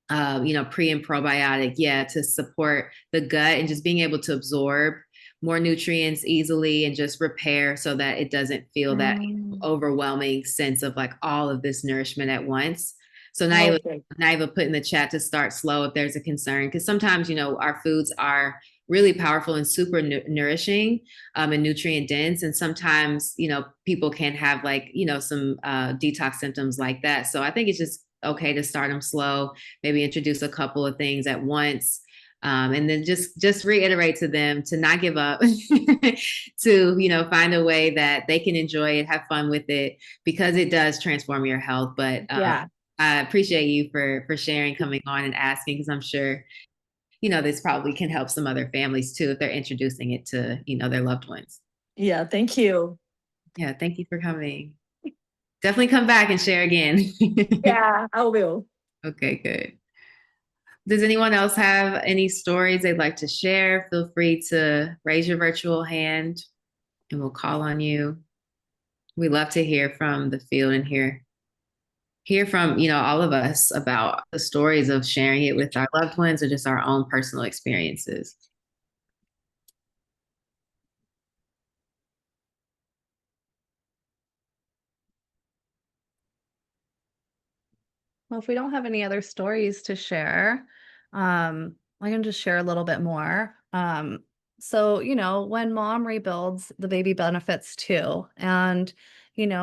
pre and probiotic, to support the gut and just being able to absorb more nutrients easily and just repair so that it doesn't feel that Mm, overwhelming sense of like all of this nourishment at once. So okay. Naiva put in the chat to start slow if there's a concern, because sometimes, our foods are really powerful and super nourishing and nutrient dense. And sometimes, people can have like, some detox symptoms like that. So I think it's just okay to start them slow, maybe introduce a couple of things at once. And then just reiterate to them to not give up, to find a way that they can enjoy it, have fun with it, because it does transform your health. But Yeah. I appreciate you for sharing, coming on and asking, because I'm sure this probably can help some other families too if they're introducing it to their loved ones. Yeah. Thank you. Yeah, thank you for coming. Definitely come back and share again. Yeah, I will. Okay, good. Does anyone else have any stories they'd like to share? Feel free to raise your virtual hand and we'll call on you. We love to hear from the field and hear from, all of us about the stories of sharing it with our loved ones or just our own personal experiences. Well, if we don't have any other stories to share, I can just share a little bit more. So, when mom rebuilds, the baby benefits too. And,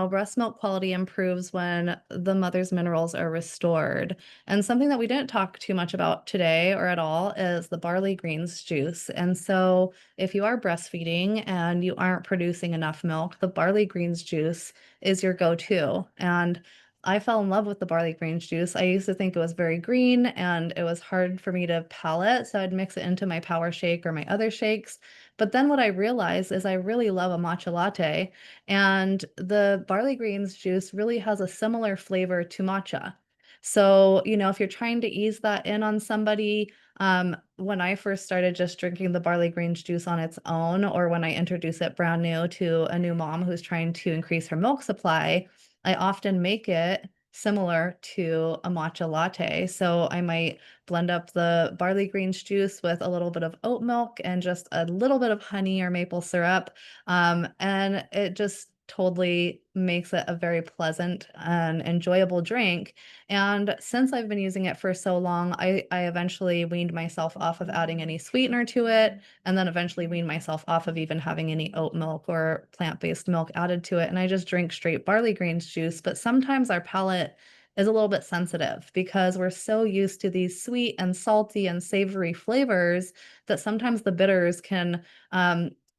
breast milk quality improves when the mother's minerals are restored. And something that we didn't talk too much about today or at all is the barley greens juice. And so, if you are breastfeeding and you aren't producing enough milk, the barley greens juice is your go-to. And I fell in love with the barley greens juice. I used to think it was very green and it was hard for me to palate, so I'd mix it into my power shake or my other shakes. But then what I realized is I really love a matcha latte, and the barley greens juice really has a similar flavor to matcha. So, if you're trying to ease that in on somebody, when I first started just drinking the barley greens juice on its own, or when I introduce it brand new to a new mom who's trying to increase her milk supply, I often make it similar to a matcha latte. So I might blend up the barley greens juice with a little bit of oat milk and just a little bit of honey or maple syrup. And it just totally makes it a very pleasant and enjoyable drink. And since I've been using it for so long, I eventually weaned myself off of adding any sweetener to it, and then eventually wean myself off of even having any oat milk or plant-based milk added to it. And I just drink straight barley greens juice. But sometimes our palate is a little bit sensitive because we're so used to these sweet and salty and savory flavors that sometimes the bitters can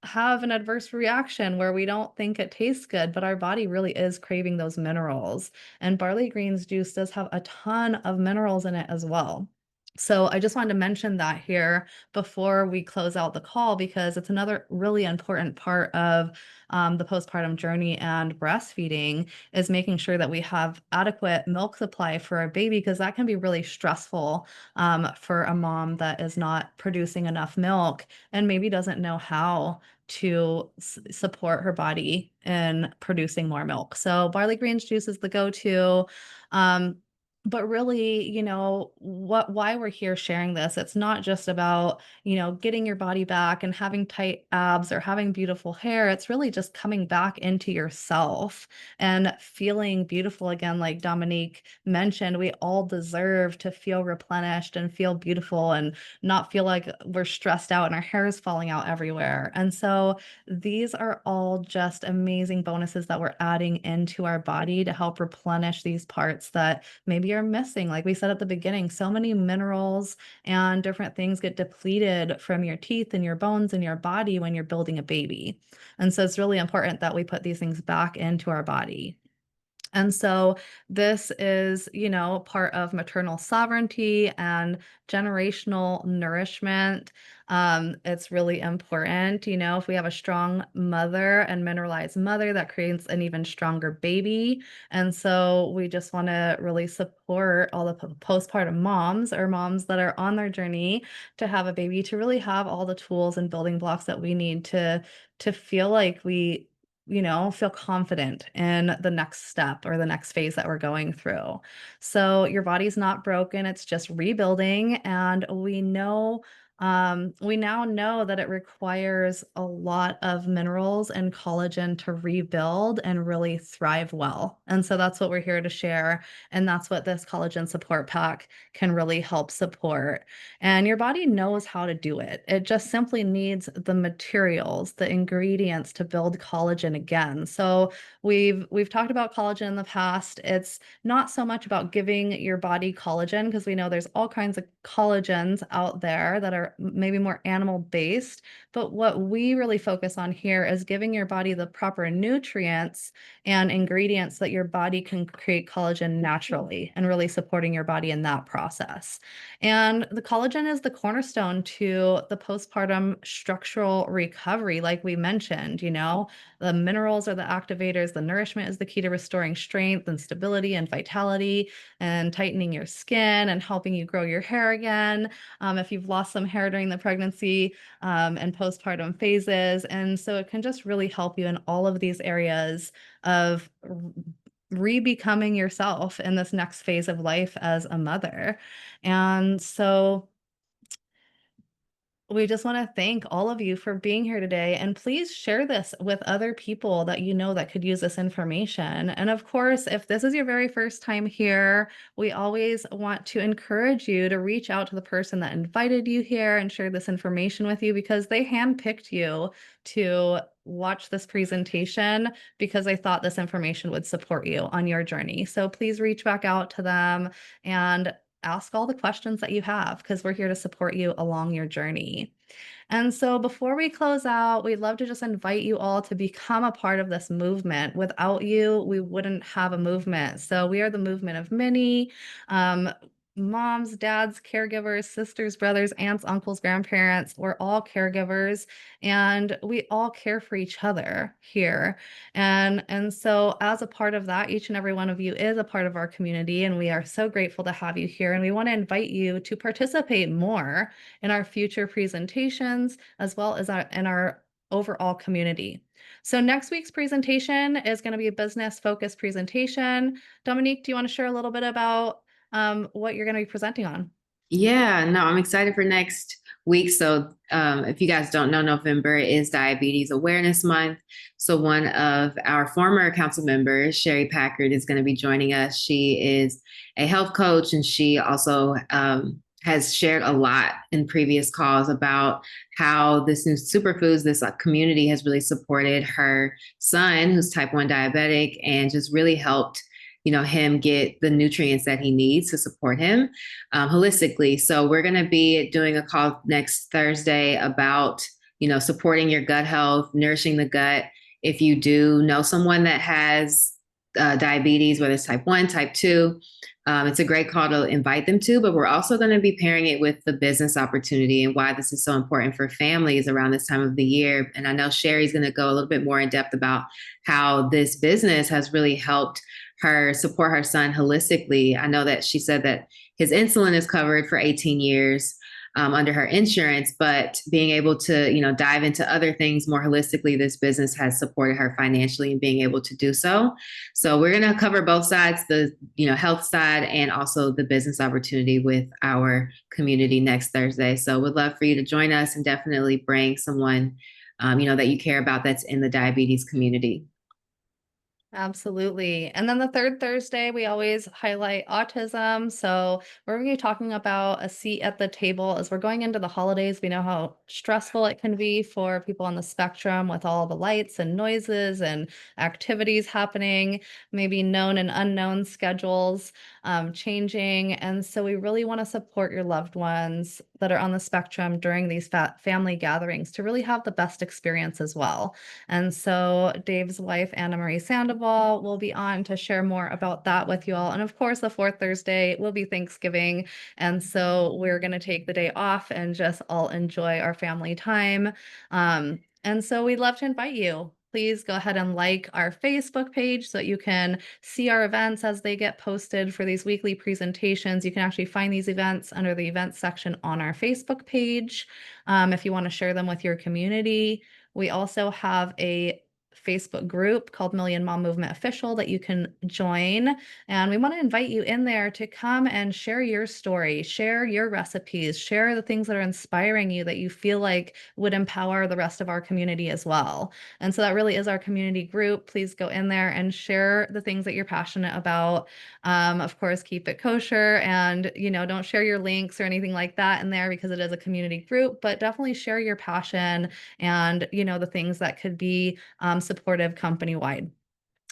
have an adverse reaction where we don't think it tastes good, but our body really is craving those minerals. And barley greens juice does have a ton of minerals in it as well. So I just wanted to mention that here before we close out the call, because it's another really important part of the postpartum journey and breastfeeding is making sure that we have adequate milk supply for our baby, because that can be really stressful for a mom that is not producing enough milk and maybe doesn't know how to support her body in producing more milk. So barley greens juice is the go-to. Um, But really, why we're here sharing this, it's not just about, getting your body back and having tight abs or having beautiful hair. It's really just coming back into yourself and feeling beautiful again. Like Dominique mentioned, we all deserve to feel replenished and feel beautiful and not feel like we're stressed out and our hair is falling out everywhere. And so these are all just amazing bonuses that we're adding into our body to help replenish these parts that maybe you're missing. Like we said at the beginning, so many minerals and different things get depleted from your teeth and your bones and your body when you're building a baby. And so it's really important that we put these things back into our body. And so this is, part of maternal sovereignty and generational nourishment. It's really important, if we have a strong mother and mineralized mother, that creates an even stronger baby. And so we just want to really support all the postpartum moms or moms that are on their journey to have a baby, to really have all the tools and building blocks that we need to feel like we feel confident in the next step or the next phase that we're going through. So your body's not broken, it's just rebuilding. And we now know that it requires a lot of minerals and collagen to rebuild and really thrive well. And so that's what we're here to share. And that's what this collagen support pack can really help support. And your body knows how to do it. It just simply needs the materials, the ingredients to build collagen again. So we've talked about collagen in the past. It's not so much about giving your body collagen, because we know there's all kinds of collagens out there that are maybe more animal based, but what we really focus on here is giving your body the proper nutrients and ingredients that your body can create collagen naturally, and really supporting your body in that process. And the collagen is the cornerstone to the postpartum structural recovery, like we mentioned. The minerals are the activators, the nourishment is the key to restoring strength and stability and vitality and tightening your skin and helping you grow your hair again, if you've lost some hair during the pregnancy and postpartum phases. And so it can just really help you in all of these areas of re-becoming yourself in this next phase of life as a mother. And so we just want to thank all of you for being here today, and please share this with other people that you know that could use this information. And of course, if this is your very first time here, we always want to encourage you to reach out to the person that invited you here and share this information with you, because they handpicked you to watch this presentation because they thought this information would support you on your journey. So please reach back out to them and ask all the questions that you have, because we're here to support you along your journey. And so before we close out, we'd love to just invite you all to become a part of this movement. Without you, we wouldn't have a movement. So we are the movement of many. Moms, dads, caregivers, sisters, brothers, aunts, uncles, grandparents, we're all caregivers, and we all care for each other here. And so as a part of that, each and every one of you is a part of our community, and we are so grateful to have you here. And we want to invite you to participate more in our future presentations, as well as in our overall community. So next week's presentation is going to be a business focused presentation. Dominique, do you want to share a little bit about what you're going to be presenting on? Yeah, no, I'm excited for next week. So if you guys don't know, November is Diabetes Awareness Month. So one of our former council members, Sherry Packard, is going to be joining us. She is a health coach, and she also has shared a lot in previous calls about how this new superfoods, this community has really supported her son, who's type 1 diabetic, and just really helped him get the nutrients that he needs to support him holistically. So we're going to be doing a call next Thursday about, supporting your gut health, nourishing the gut. If you do know someone that has diabetes, whether it's type 1, type 2, it's a great call to invite them to, but we're also going to be pairing it with the business opportunity and why this is so important for families around this time of the year. And I know Sherry's going to go a little bit more in depth about how this business has really helped her support her son holistically. I know that she said that his insulin is covered for 18 years. under her insurance, but being able to, dive into other things more holistically, this business has supported her financially in being able to do so. So we're going to cover both sides, the, health side and also the business opportunity with our community next Thursday. So we'd love for you to join us and definitely bring someone, that you care about that's in the diabetes community. Absolutely. And then the third Thursday, we always highlight autism. So we're going to be talking about a seat at the table as we're going into the holidays. We know how stressful it can be for people on the spectrum with all the lights and noises and activities happening, maybe known and unknown schedules changing. And so we really want to support your loved ones that are on the spectrum during these family gatherings to really have the best experience as well. And so Dave's wife, Anna Marie Sandoval, will be on to share more about that with you all. And of course, the fourth Thursday will be Thanksgiving. And so we're going to take the day off and just all enjoy our family time. And so we'd love to invite you. Please go ahead and like our Facebook page so that you can see our events as they get posted for these weekly presentations. You can actually find these events under the events section on our Facebook page if you want to share them with your community. We also have a Facebook group called Million Mom Movement Official that you can join. And we want to invite you in there to come and share your story, share your recipes, share the things that are inspiring you that you feel like would empower the rest of our community as well. And so that really is our community group. Please go in there and share the things that you're passionate about. Of course, keep it kosher and, don't share your links or anything like that in there because it is a community group, but definitely share your passion and, the things that could be supportive company-wide.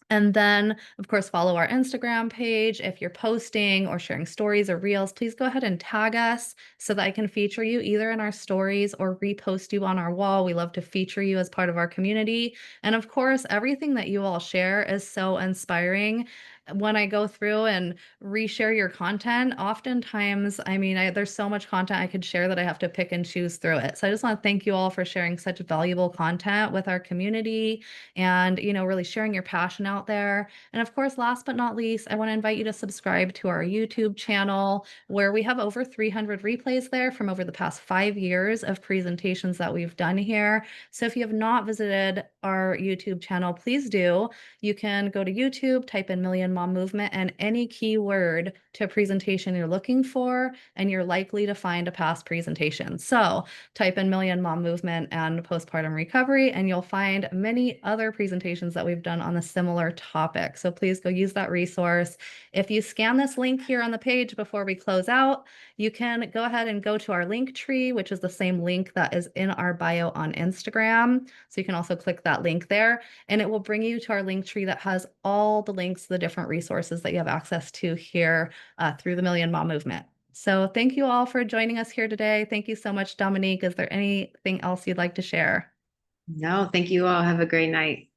And then, of course, follow our Instagram page. If you're posting or sharing stories or reels, please go ahead and tag us so that I can feature you either in our stories or repost you on our wall. We love to feature you as part of our community. And of course, everything that you all share is so inspiring. When I go through and reshare your content, oftentimes, there's so much content I could share that I have to pick and choose through it. So I just want to thank you all for sharing such valuable content with our community and, really sharing your passion out there. And of course, last but not least, I want to invite you to subscribe to our YouTube channel where we have over 300 replays there from over the past 5 years of presentations that we've done here. So if you have not visited our YouTube channel, please do. You can go to YouTube, type in Million Mom Movement and any keyword to a presentation you're looking for, and you're likely to find a past presentation. So type in Million Mom Movement and postpartum recovery, and you'll find many other presentations that we've done on a similar topic. So please go use that resource. If you scan this link here on the page before we close out, you can go ahead and go to our link tree, which is the same link that is in our bio on Instagram. So you can also click that link there, and it will bring you to our link tree that has all the links to the different resources that you have access to here through the Million Mom Movement. So thank you all for joining us here today. Thank you so much, Dominique. Is there anything else you'd like to share? No, thank you all. Have a great night.